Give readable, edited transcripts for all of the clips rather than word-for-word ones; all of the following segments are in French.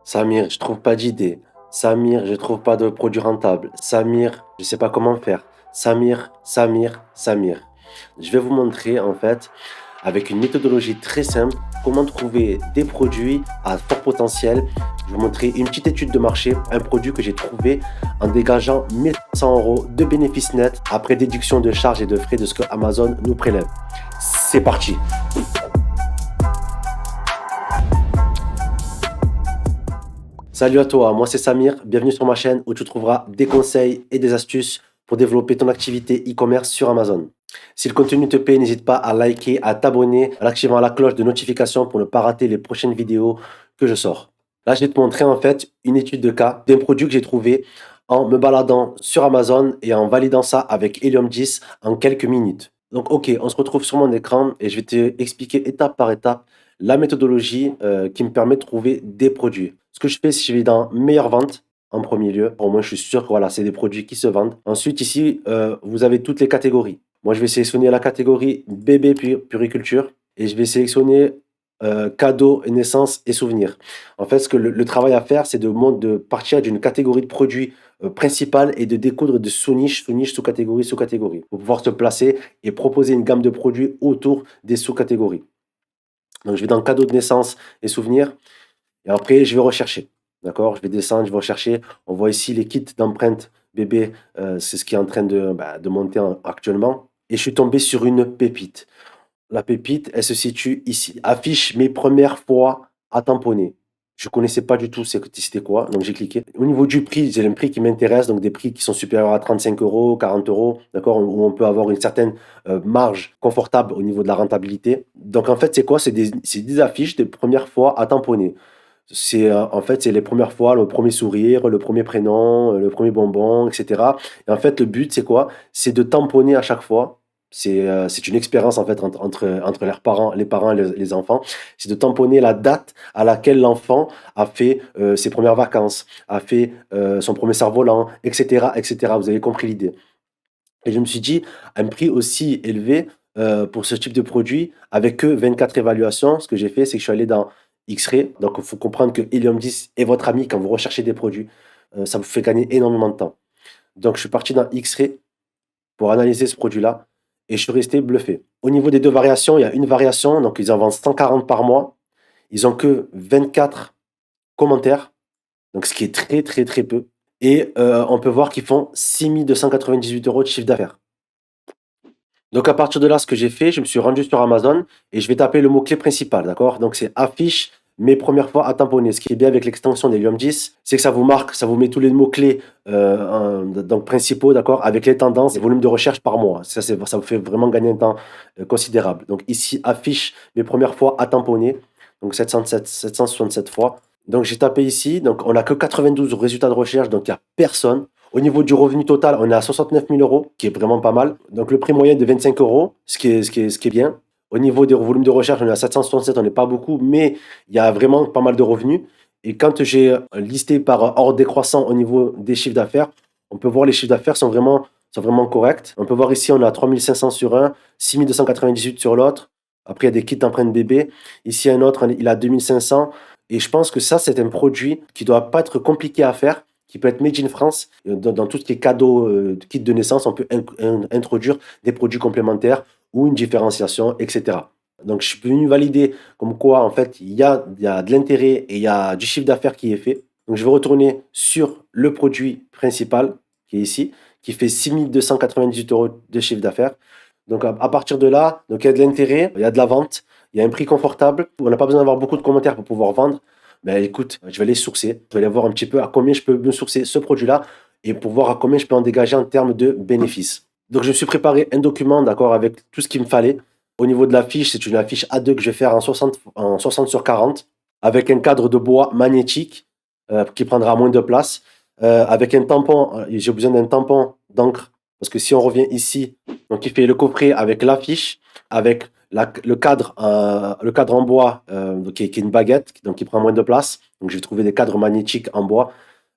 Samir, je trouve pas d'idée. Samir, je trouve pas de produit rentable. Samir, je sais pas comment faire. Samir, Samir, Samir. Je vais vous montrer en fait, avec une méthodologie très simple, comment trouver des produits à fort potentiel. Je vais vous montrer une petite étude de marché, un produit que j'ai trouvé en dégageant 1500 euros de bénéfices nets après déduction de charges et de frais de ce que Amazon nous prélève. C'est parti. Salut à toi, moi c'est Samir, bienvenue sur ma chaîne où tu trouveras des conseils et des astuces pour développer ton activité e-commerce sur Amazon. Si le contenu te plaît, n'hésite pas à liker, à t'abonner, en activant la cloche de notification pour ne pas rater les prochaines vidéos que je sors. Là, je vais te montrer en fait une étude de cas d'un produit que j'ai trouvé en me baladant sur Amazon et en validant ça avec Helium 10 en quelques minutes. Donc, ok, on se retrouve sur mon écran et je vais te expliquer étape par étape la méthodologie qui me permet de trouver des produits. Ce que je fais, c'est que je vais dans meilleure vente en premier lieu. Au moins, je suis sûr que voilà, c'est des produits qui se vendent. Ensuite, ici, vous avez toutes les catégories. Moi, je vais sélectionner la catégorie bébé puriculture et je vais sélectionner cadeaux, naissance et souvenirs. En fait, ce que le travail à faire, c'est de partir d'une catégorie de produits principale et de découdre de sous-niche, sous-niche, sous-catégorie, sous-catégorie pour pouvoir se placer et proposer une gamme de produits autour des sous-catégories. Donc, je vais dans cadeaux de naissance et souvenirs. Et après, je vais rechercher. D'accord? Je vais descendre, je vais rechercher. On voit ici les kits d'empreintes bébé. C'est ce qui est en train de monter actuellement. Et je suis tombé sur une pépite. La pépite, elle se situe ici. Affiche mes premières fois à tamponner. Je connaissais pas du tout c'était quoi, donc j'ai cliqué. Au niveau du prix, j'ai un prix qui m'intéresse, donc des prix qui sont supérieurs à 35 euros, 40 euros, d'accord, où on peut avoir une certaine marge confortable au niveau de la rentabilité. Donc en fait, c'est quoi? C'est des affiches des premières fois à tamponner. En fait, c'est les premières fois, le premier sourire, le premier prénom, le premier bonbon, etc. Et en fait, le but, c'est quoi? C'est de tamponner à chaque fois. C'est une expérience en fait entre les parents et les enfants. C'est de tamponner la date à laquelle l'enfant a fait ses premières vacances, a fait son premier cerf-volant, etc., etc. Vous avez compris l'idée. Et je me suis dit, un prix aussi élevé pour ce type de produit, avec que 24 évaluations, ce que j'ai fait, c'est que je suis allé dans X-Ray. Donc, il faut comprendre que Helium 10 est votre ami quand vous recherchez des produits. Ça vous fait gagner énormément de temps. Donc, je suis parti dans X-Ray pour analyser ce produit-là et je suis resté bluffé. Au niveau des deux variations, il y a une variation, donc ils en vendent 140 par mois. Ils ont que 24 commentaires, donc ce qui est très, très, très peu. Et on peut voir qu'ils font 6 298 euros de chiffre d'affaires. Donc à partir de là, ce que j'ai fait, je me suis rendu sur Amazon et je vais taper le mot-clé principal, d'accord? Donc c'est affiche mes premières fois à tamponner. Ce qui est bien avec l'extension d'Helium 10, c'est que ça vous marque, ça vous met tous les mots-clés donc principaux, d'accord? Avec les tendances et volume de recherche par mois. Ça vous fait vraiment gagner un temps considérable. Donc ici, affiche mes premières fois à tamponner. Donc 767 fois. Donc j'ai tapé ici, donc on n'a que 92 résultats de recherche, donc il n'y a personne. Au niveau du revenu total, on est à 69 000 euros, qui est vraiment pas mal. Donc le prix moyen est de 25 euros, ce qui est bien. Au niveau des volumes de recherche, on est à 767, on n'est pas beaucoup, mais il y a vraiment pas mal de revenus. Et quand j'ai listé par ordre décroissant au niveau des chiffres d'affaires, on peut voir les chiffres d'affaires sont vraiment corrects. On peut voir ici, on est à 3500 sur un, 6298 sur l'autre. Après, il y a des kits d'empreintes bébé. Ici, un autre, il a 2500. Et je pense que ça, c'est un produit qui ne doit pas être compliqué à faire, qui peut être made in France. Dans tout ce qui est cadeau, kit de naissance, on peut introduire des produits complémentaires ou une différenciation, etc. Donc, je suis venu valider comme quoi, en fait, il y a de l'intérêt et il y a du chiffre d'affaires qui est fait. Donc, je vais retourner sur le produit principal qui est ici, qui fait 6 298 euros de chiffre d'affaires. Donc, à partir de là, donc, il y a de l'intérêt, il y a de la vente, il y a un prix confortable. On n'a pas besoin d'avoir beaucoup de commentaires pour pouvoir vendre. Ben, écoute, je vais aller sourcer. Je vais aller voir un petit peu à combien je peux me sourcer ce produit-là et pour voir à combien je peux en dégager en termes de bénéfices. Donc, je me suis préparé un document, d'accord, avec tout ce qu'il me fallait. Au niveau de la fiche, c'est une affiche A2 que je vais faire en 60 sur 40 avec un cadre de bois magnétique qui prendra moins de place. Avec un tampon, j'ai besoin d'un tampon d'encre parce que si on revient ici, donc il fait le coffret avec l'affiche, avec le cadre en bois qui est une baguette, donc qui prend moins de place. Donc j'ai trouvé des cadres magnétiques en bois.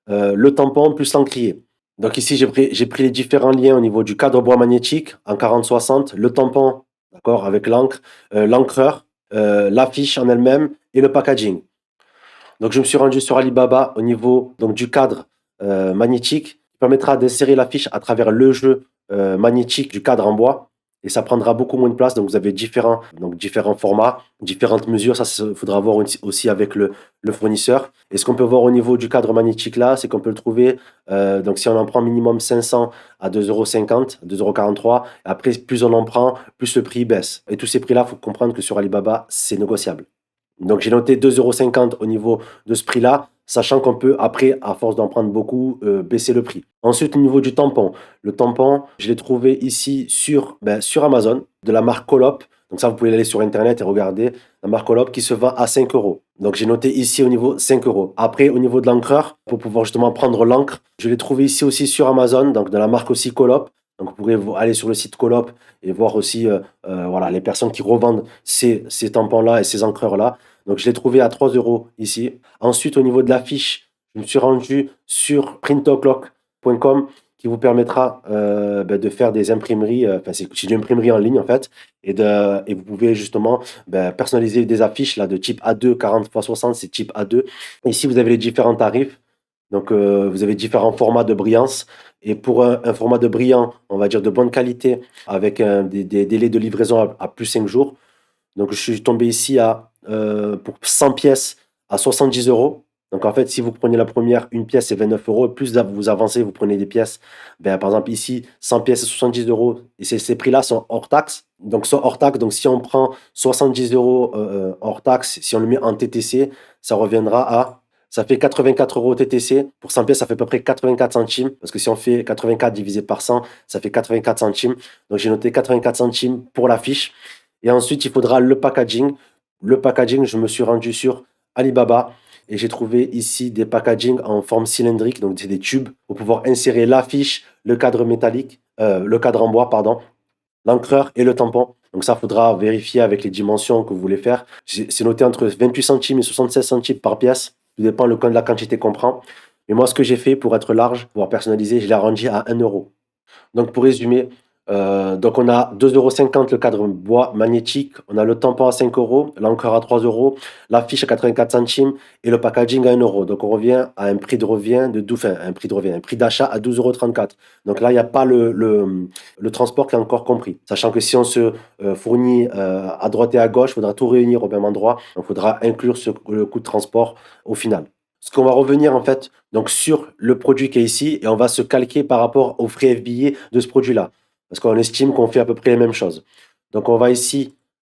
Le tampon plus l'encrier. Donc ici j'ai pris les différents liens au niveau du cadre bois magnétique en 40-60, le tampon, d'accord, avec l'encre, l'encreur, l'affiche en elle-même et le packaging. Donc, je me suis rendu sur Alibaba au niveau donc, du cadre magnétique qui permettra d'insérer la fiche à travers le jeu magnétique du cadre en bois. Et ça prendra beaucoup moins de place. Donc, vous avez différents formats, différentes mesures. Ça, il faudra voir aussi avec le fournisseur. Et ce qu'on peut voir au niveau du cadre magnétique là, c'est qu'on peut le trouver. Donc, si on en prend minimum 500 à 2,50 €, 2,43 €. Après, plus on en prend, plus le prix baisse. Et tous ces prix-là, il faut comprendre que sur Alibaba, c'est négociable. Donc j'ai noté 2,50 € au niveau de ce prix-là, sachant qu'on peut après, à force d'en prendre beaucoup, baisser le prix. Ensuite, au niveau du tampon. Le tampon, je l'ai trouvé ici sur Amazon, de la marque Colop. Donc ça, vous pouvez aller sur internet et regarder la marque Colop qui se vend à 5 €. Donc j'ai noté ici au niveau 5 €. Après, au niveau de l'encreur, pour pouvoir justement prendre l'encre, je l'ai trouvé ici aussi sur Amazon, donc de la marque aussi Colop. Donc vous pourrez aller sur le site Colop et voir aussi voilà, les personnes qui revendent ces tampons-là et ces encreurs-là. Donc, je l'ai trouvé à 3 € ici. Ensuite, au niveau de l'affiche, je me suis rendu sur printoclock.com qui vous permettra de faire des imprimeries. Enfin, c'est une imprimerie en ligne en fait. Et vous pouvez justement personnaliser des affiches là, de type A2, 40 x 60, c'est type A2. Ici, vous avez les différents tarifs. Donc, vous avez différents formats de brillance. Et pour un format de brillant, on va dire de bonne qualité, avec des délais de livraison à plus 5 jours, donc, je suis tombé ici pour 100 pièces à 70 €. Donc, en fait, si vous prenez la première, une pièce, c'est 29 €. Plus vous avancez, vous prenez des pièces. Par exemple, ici, 100 pièces, c'est 70 €. Et ces prix-là sont hors taxe. Donc, sont hors taxe. Donc, si on prend 70 € hors taxe, si on le met en TTC, ça reviendra à. Ça fait 84 € TTC. Pour 100 pièces, ça fait à peu près 84 centimes. Parce que si on fait 84 divisé par 100, ça fait 84 centimes. Donc, j'ai noté 84 centimes pour la fiche. Et ensuite, il faudra le packaging. Le packaging, je me suis rendu sur Alibaba et j'ai trouvé ici des packaging en forme cylindrique, donc c'est des tubes pour pouvoir insérer l'affiche, le cadre métallique, le cadre en bois, pardon, l'encreur et le tampon. Donc ça, faudra vérifier avec les dimensions que vous voulez faire. C'est noté entre 28 centimes et 76 centimes par pièce. Tout dépend de la quantité qu'on prend. Mais moi, ce que j'ai fait pour être large, pour pouvoir personnaliser, je l'ai arrondi à 1 €. Donc, pour résumer, donc on a 2,50 € le cadre bois magnétique, on a le tampon à 5 €, l'encre à 3 €, l'affiche à 84 centimes et le packaging à 1 €. Donc, on revient à un prix de revient un prix d'achat à 12,34 €. Donc là, il n'y a pas le transport qui est encore compris. Sachant que si on se fournit à droite et à gauche, il faudra tout réunir au même endroit. Donc, il faudra inclure le coût de transport au final. Ce qu'on va revenir en fait donc sur le produit qui est ici et on va se calquer par rapport aux frais FBA de ce produit-là. Parce qu'on estime qu'on fait à peu près les mêmes choses. Donc on va ici,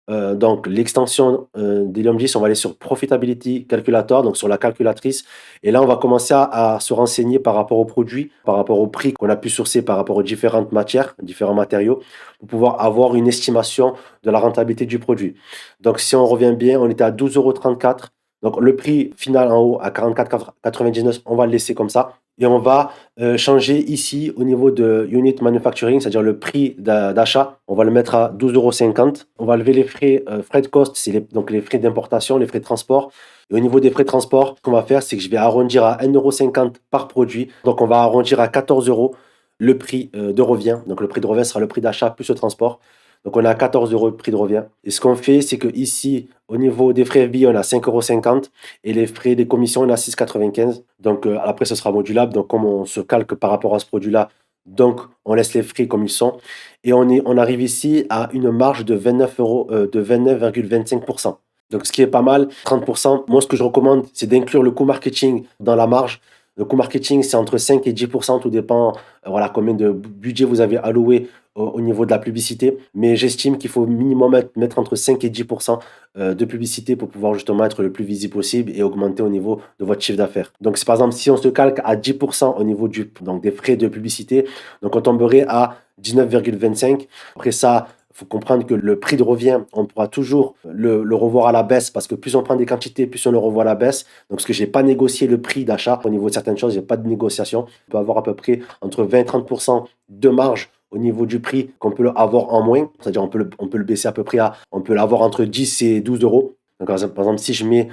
donc l'extension d'Helium 10, on va aller sur Profitability Calculator, donc sur la calculatrice. Et là, on va commencer à se renseigner par rapport au produit, par rapport au prix qu'on a pu sourcer par rapport aux différentes matières, différents matériaux, pour pouvoir avoir une estimation de la rentabilité du produit. Donc si on revient bien, on était à 12,34 €. Donc le prix final en haut à 44,99 €, on va le laisser comme ça. Et on va changer ici au niveau de Unit Manufacturing, c'est-à-dire le prix d'achat. On va le mettre à 12,50 €. On va lever les frais de cost, c'est donc les frais d'importation, les frais de transport. Et au niveau des frais de transport, ce qu'on va faire, c'est que je vais arrondir à 1,50 € par produit. Donc on va arrondir à 14 € le prix de revient. Donc le prix de revient sera le prix d'achat plus le transport. Donc on a 14 € de prix de revient. Et ce qu'on fait, c'est que ici, au niveau des frais FBA, on a 5,50 € et les frais des commissions, on a 6,95 €. Donc après, ce sera modulable. Donc comme on se calque par rapport à ce produit-là, donc on laisse les frais comme ils sont. Et on arrive ici à une marge de 29 €, de 29,25%. Donc ce qui est pas mal, 30%. Moi, ce que je recommande, c'est d'inclure le coût marketing dans la marge. Le coût marketing, c'est entre 5 et 10%, tout dépend voilà, combien de budget vous avez alloué au niveau de la publicité. Mais j'estime qu'il faut minimum mettre entre 5 et 10% de publicité pour pouvoir justement être le plus visible possible et augmenter au niveau de votre chiffre d'affaires. Donc, par exemple, si on se calque à 10% au niveau donc des frais de publicité, donc on tomberait à 19,25. Après ça, il faut comprendre que le prix de revient, on pourra toujours le revoir à la baisse parce que plus on prend des quantités, plus on le revoit à la baisse. Donc, ce que j'ai pas négocié le prix d'achat au niveau de certaines choses, j'ai pas de négociation. On peut avoir à peu près entre 20 et 30% de marge au niveau du prix qu'on peut avoir en moins. C'est-à-dire on peut le baisser à peu près on peut l'avoir entre 10 et 12 euros. Donc, par exemple, si je mets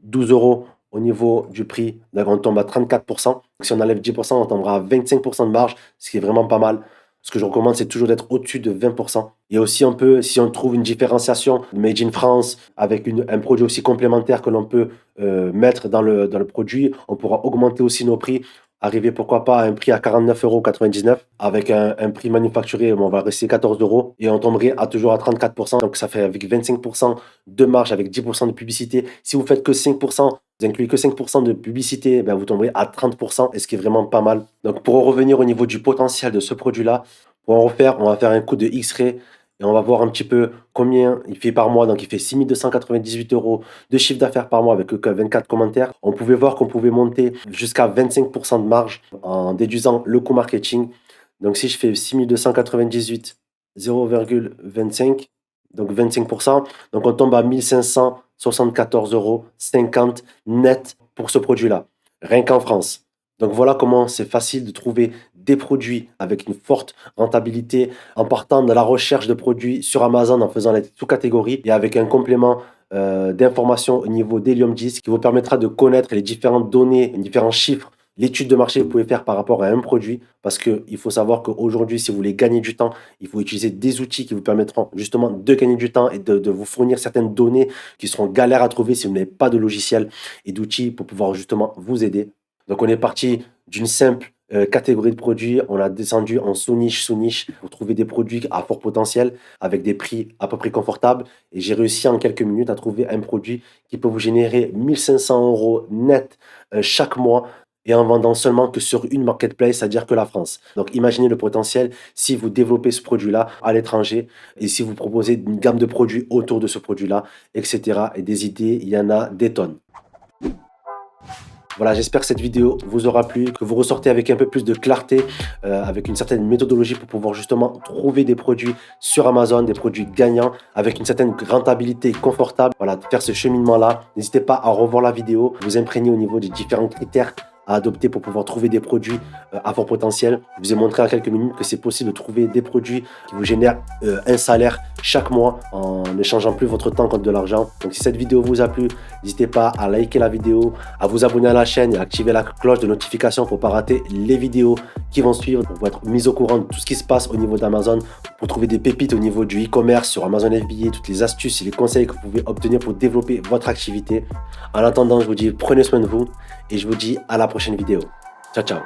12 € au niveau du prix, on tombe à 34%. Donc, si on enlève 10%, on tombera à 25% de marge, ce qui est vraiment pas mal. Ce que je recommande, c'est toujours d'être au-dessus de 20%. Et aussi, on peut, si on trouve une différenciation Made in France avec un produit aussi complémentaire que l'on peut mettre dans le produit, on pourra augmenter aussi nos prix, arriver pourquoi pas à un prix à 49,99 € avec un prix manufacturé, on va rester 14 € et on tomberait toujours à 34%. Donc ça fait avec 25% de marge, avec 10% de publicité. Si vous faites que 5%, vous incluez que 5% de publicité, ben vous tomberez à 30%, et ce qui est vraiment pas mal. Donc pour en revenir au niveau du potentiel de ce produit-là, pour en refaire, on va faire un coup de X-ray et on va voir un petit peu combien il fait par mois. Donc il fait 6 298 € de chiffre d'affaires par mois avec que 24 commentaires. On pouvait voir qu'on pouvait monter jusqu'à 25% de marge en déduisant le coût marketing. Donc si je fais 6 298, 0,25, donc 25%, donc on tombe à 1574,50 € net pour ce produit-là, rien qu'en France. Donc voilà comment c'est facile de trouver des produits avec une forte rentabilité en partant de la recherche de produits sur Amazon, en faisant les sous-catégories et avec un complément d'information au niveau d'Helium 10 qui vous permettra de connaître les différentes données, les différents chiffres, l'étude de marché que vous pouvez faire par rapport à un produit, parce qu'il faut savoir qu'aujourd'hui, si vous voulez gagner du temps, il faut utiliser des outils qui vous permettront justement de gagner du temps et de vous fournir certaines données qui seront galères à trouver si vous n'avez pas de logiciel et d'outils pour pouvoir justement vous aider. Donc on est parti d'une simple catégorie de produits, on a descendu en sous-niche pour trouver des produits à fort potentiel avec des prix à peu près confortables, et j'ai réussi en quelques minutes à trouver un produit qui peut vous générer 1500 € net chaque mois, et en vendant seulement que sur une marketplace, c'est-à-dire que la France. Donc imaginez le potentiel si vous développez ce produit-là à l'étranger et si vous proposez une gamme de produits autour de ce produit-là, etc. Et des idées, il y en a des tonnes. Voilà, j'espère que cette vidéo vous aura plu, que vous ressortez avec un peu plus de clarté, avec une certaine méthodologie pour pouvoir justement trouver des produits sur Amazon, des produits gagnants, avec une certaine rentabilité confortable. Voilà, faire ce cheminement-là. N'hésitez pas à revoir la vidéo, vous imprégner au niveau des différents critères à adopter pour pouvoir trouver des produits à fort potentiel. Je vous ai montré en quelques minutes que c'est possible de trouver des produits qui vous génèrent un salaire chaque mois en n'échangeant plus votre temps contre de l'argent. Donc si cette vidéo vous a plu, n'hésitez pas à liker la vidéo, à vous abonner à la chaîne et à activer la cloche de notification pour ne pas rater les vidéos qui vont suivre, pour être mis au courant de tout ce qui se passe au niveau d'Amazon, pour trouver des pépites au niveau du e-commerce sur Amazon FBA, toutes les astuces et les conseils que vous pouvez obtenir pour développer votre activité. En attendant, je vous dis prenez soin de vous et je vous dis à la prochaine vidéo. Ciao, ciao.